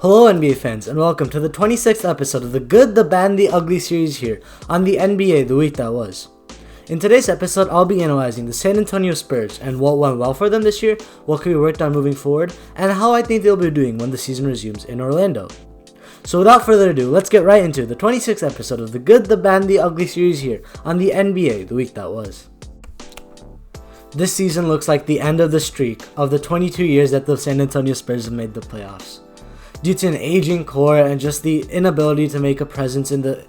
Hello NBA fans and welcome to the 26th episode of the Good, the Bad, the Ugly series here on the NBA the week that was. In today's episode, I'll be analyzing the San Antonio Spurs and what went well for them this year, what can be worked on moving forward, and how I think they'll be doing when the season resumes in Orlando. So without further ado, let's get right into the 26th episode of the Good, the Bad, the Ugly series here on the NBA the week that was. This season looks like the end of the streak of the 22 years that the San Antonio Spurs have made the playoffs. Due to an aging core and just the inability to make a presence in the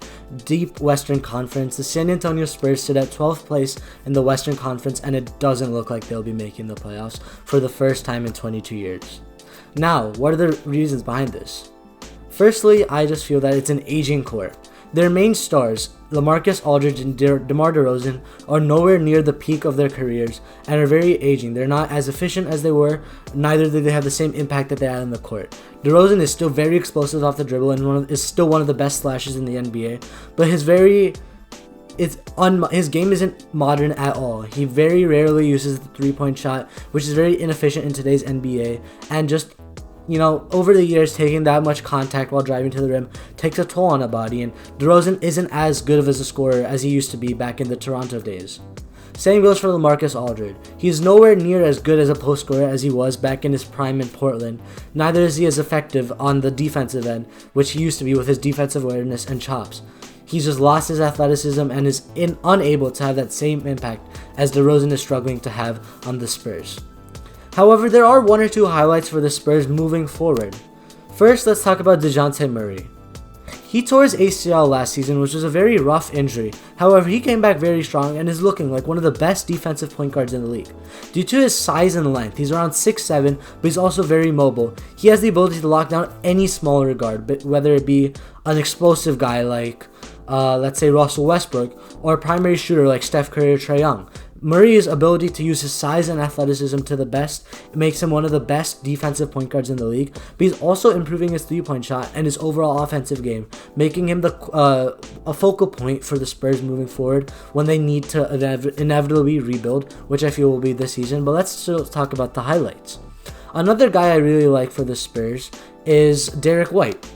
deep Western Conference, the San Antonio Spurs sit at 12th place in the Western Conference, and it doesn't look like they'll be making the playoffs for the first time in 22 years. Now, what are the reasons behind this? Firstly, I just feel that it's an aging core. Their main stars, LaMarcus Aldridge and DeMar DeRozan, are nowhere near the peak of their careers and are very aging. They're not as efficient as they were, neither do they have the same impact that they had on the court. DeRozan is still very explosive off the dribble and is still one of the best slashers in the NBA, but his game isn't modern at all. He very rarely uses the three-point shot, which is very inefficient in today's NBA, and just over the years, taking that much contact while driving to the rim takes a toll on a body, and DeRozan isn't as good of a scorer as he used to be back in the Toronto days. Same goes for LaMarcus Aldridge. He's nowhere near as good as a post scorer as he was back in his prime in Portland. Neither is he as effective on the defensive end, which he used to be with his defensive awareness and chops. He's just lost his athleticism and is unable to have that same impact as DeRozan is struggling to have on the Spurs. However, there are one or two highlights for the Spurs moving forward. First, let's talk about DeJounte Murray. He tore his ACL last season, which was a very rough injury. However, he came back very strong and is looking like one of the best defensive point guards in the league. Due to his size and length, he's around 6'7", but he's also very mobile. He has the ability to lock down any smaller guard, whether it be an explosive guy like, let's say, Russell Westbrook, or a primary shooter like Steph Curry or Trae Young. Murray's ability to use his size and athleticism to the best makes him one of the best defensive point guards in the league, but he's also improving his three-point shot and his overall offensive game, making him a focal point for the Spurs moving forward when they need to inevitably rebuild, which I feel will be this season. But let's still talk about the highlights. Another guy I really like for the Spurs is Derek White.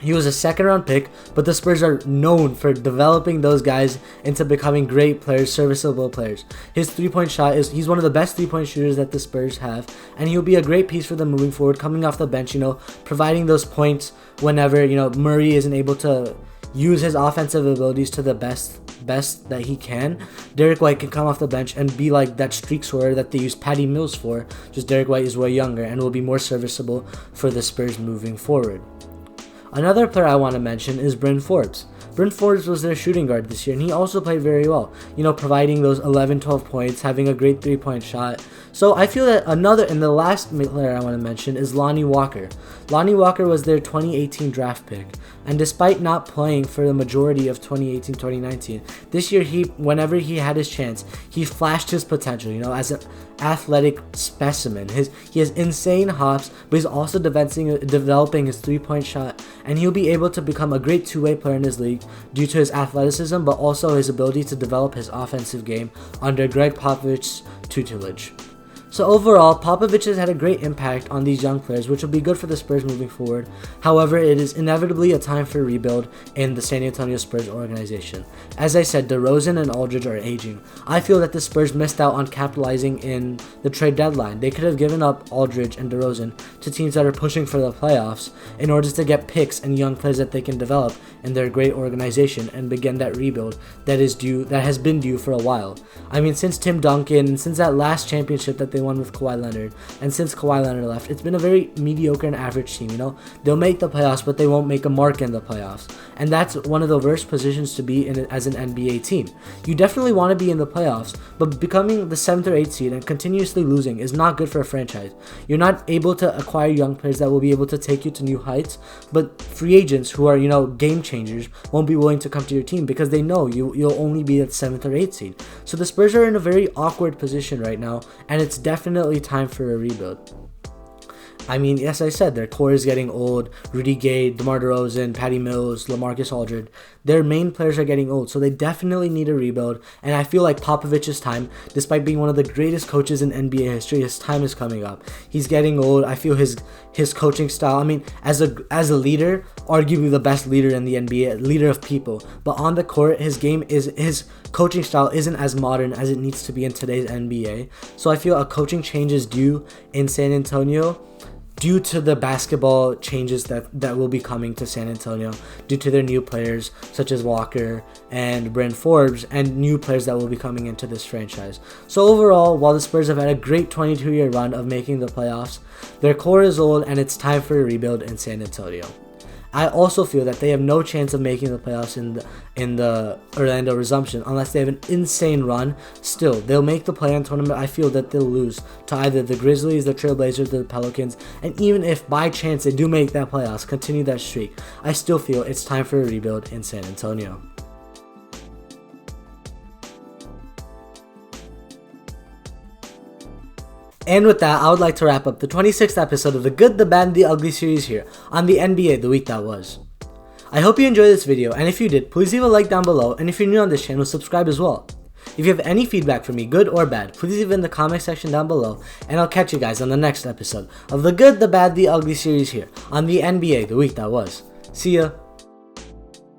He was a second-round pick, but the Spurs are known for developing those guys into becoming great players, serviceable players. His three-point shot he's one of the best three-point shooters that the Spurs have, and he'll be a great piece for them moving forward, coming off the bench, providing those points whenever, Murray isn't able to use his offensive abilities to the best that he can. Derek White can come off the bench and be like that streak scorer that they use Patty Mills for, just Derek White is way younger and will be more serviceable for the Spurs moving forward. Another player I want to mention is Bryn Forbes. Bryn Forbes was their shooting guard this year, and he also played very well, providing those 11-12 points, having a great three-point shot. So I feel that the last player I want to mention is Lonnie Walker. Lonnie Walker was their 2018 draft pick, and despite not playing for the majority of 2018-2019, this year whenever he had his chance, he flashed his potential, as an athletic specimen. He has insane hops, but he's also developing his three-point shot, and he'll be able to become a great two-way player in his league due to his athleticism, but also his ability to develop his offensive game under Greg Popovich's tutelage. So overall, Popovich has had a great impact on these young players, which will be good for the Spurs moving forward. However, it is inevitably a time for rebuild in the San Antonio Spurs organization. As I said, DeRozan and Aldridge are aging. I feel that the Spurs missed out on capitalizing in the trade deadline. They could have given up Aldridge and DeRozan to teams that are pushing for the playoffs in order to get picks and young players that they can develop in their great organization and begin that rebuild that has been due for a while. I mean, since Tim Duncan, since that last championship that they won with Kawhi Leonard, and since Kawhi Leonard left, it's been a very mediocre and average team. They'll make the playoffs, but they won't make a mark in the playoffs, and that's one of the worst positions to be in as an NBA team. You definitely want to be in the playoffs, but becoming the 7th or 8th seed and continuously losing is not good for a franchise. You're not able to acquire young players that will be able to take you to new heights, but free agents who are game changers won't be willing to come to your team because they know you'll only be at 7th or 8th seed. So the Spurs are in a very awkward position right now, and it's definitely time for a rebuild. I mean, as I said, their core is getting old. Rudy Gay, DeMar DeRozan, Patty Mills, LaMarcus Aldridge. Their main players are getting old, so they definitely need a rebuild. And I feel like Popovich's time, despite being one of the greatest coaches in NBA history, his time is coming up. He's getting old. I feel his coaching style, I mean, as a leader, arguably the best leader in the NBA, leader of people. But on the court, his coaching style isn't as modern as it needs to be in today's NBA. So I feel a coaching change is due in San Antonio, due to the basketball changes that will be coming to San Antonio, due to their new players such as Walker and Bryn Forbes, and new players that will be coming into this franchise. So overall, while the Spurs have had a great 22-year run of making the playoffs, their core is old and it's time for a rebuild in San Antonio. I also feel that they have no chance of making the playoffs in the Orlando Resumption unless they have an insane run. Still, they'll make the play-in tournament. I feel that they'll lose to either the Grizzlies, the Trailblazers, the Pelicans, and even if by chance they do make that playoffs, continue that streak, I still feel it's time for a rebuild in San Antonio. And with that, I would like to wrap up the 26th episode of the Good, the Bad, and the Ugly series here on the NBA the week that was. I hope you enjoyed this video, and if you did, please leave a like down below, and if you're new on this channel, subscribe as well. If you have any feedback for me, good or bad, please leave it in the comment section down below, and I'll catch you guys on the next episode of the Good, the Bad, the Ugly series here on the NBA the week that was. See ya!